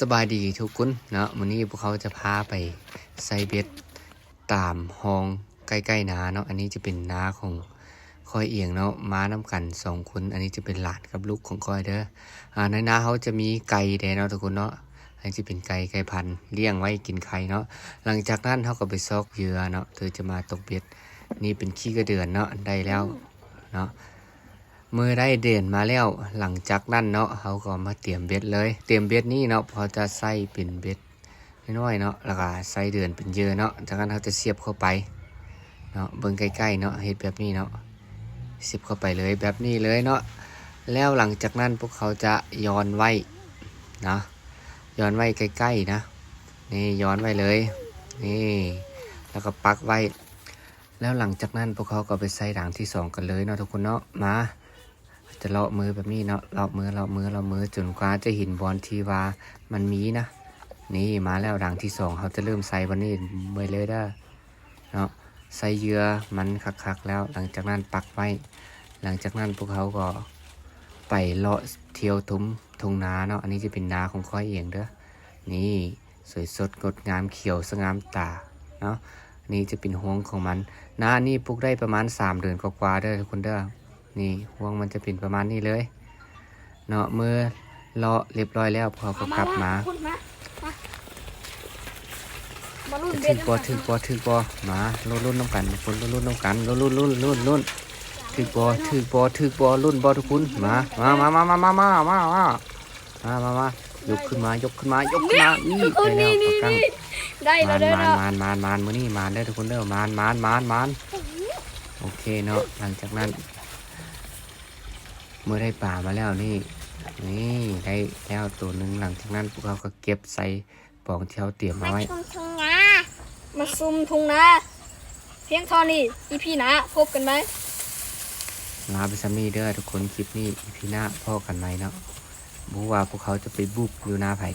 สบายดีทุกคนเนาะวันนี้พวกเขาจะพาไปใส่เบ็ดตามห้องใกล้ๆนาเนาะอันนี้จะเป็นนาของค่อยเอียงเนาะม้าน้ำกัน2 คนอันนี้จะเป็นหลานกับลูกของค่อยเด้อในนาเขาจะมีไก่แดเนาะทุกคนเนาะอันนี้จะเป็นไก่พันธุ์เลี้ยงไว้กินไข่เนาะหลังจากนั้นเขาก็ไปซอกเหยื่อเนาะเธอจะมาตกเบ็ดนี่เป็นขี้กระเดือนเนาะได้แล้วเนาะเมื่อได้เด่นมาแล้วหลังจากนั้นเนาะเขาก็มาเตรียมเบ็ดเลยเตรียมเบ็ดนี่เนาะพอจะใส่เป็นเบ็ดน้อยๆเนาะแล้วก็ใส่เดือนเป็นเยอะเนาะจากนั้นเขาจะเสียบเข้าไปเนาะเบิ่งใกล้ๆเนาะเฮ็ดแบบนี้เนาะเสียบเข้าไปเลยแบบนี้เลยเนาะแล้วหลังจากนั้นพวกเขาจะย้อนไว้นะย้อนไว้ใกล้ๆนะนี่ย้อนไว้เลยนี่แล้วก็ปักไว้แล้วหลังจากนั้นพวกเขาก็ไปใส่ด่างที่2กันเลยเนาะทุกคนเนาะมาจะเลาะมือแบบนี้เนาะเลาะมือจนกว่าจะเห็นบอลที่ว่ามันมีนะนี่มาแล้วด่างที่2เขาจะเริ่มใส่วันนี้เมื่อเลยได้เนาะใส่เหยื่อมันคักๆแล้วหลังจากนั้นปักไว้หลังจากนั้นพวกเขาก็ไปเลาะเที่ยวทุ่งนาเนาะอันนี้จะเป็นนาของค่อยเองเด้อนี่สวยสดงดงามเขียวสงามตาเนาะนี่จะเป็นห่วงของมันนานี่ปลูกได้ประมาณ3 เดือนกว่าๆเด้อทุกคนเด้อนี่ห่วงมันจะเป็นประมาณนี้เลยเนาะเมื่อเลาะเรียบร้อยแล้วพอก็กลับมาถึกบ่มาลุ้นน้ำกันคนลุ้นน้ำกันลุ้นถึกบ่ลุ้นบ่ทุกคนมายกขึ้นมายกขึ้นมานี่ได้แล้วได้แล้วมานมื้อนี้มานได้ทุกคนเด้อมานโอเคเนาะหลังจากนั้นเมื่อได้ป่ามาแล้วนี่ได้แล้วตัวหนึ่งหลังจากนั้นพวกเขาก็เก็บใส่ปองที่เขาเตรียมมาไว้มาซุ่มทุ่งนาเพียงเท่านี้อีพี่นะพบกันไหมลาไปซัมนี่เด้อทุกคนคลิปนี้อีพีหน้าพ่อกันไหมเนาะบอกว่าพวกเขาจะไปบุกอยู่หน้าไผ่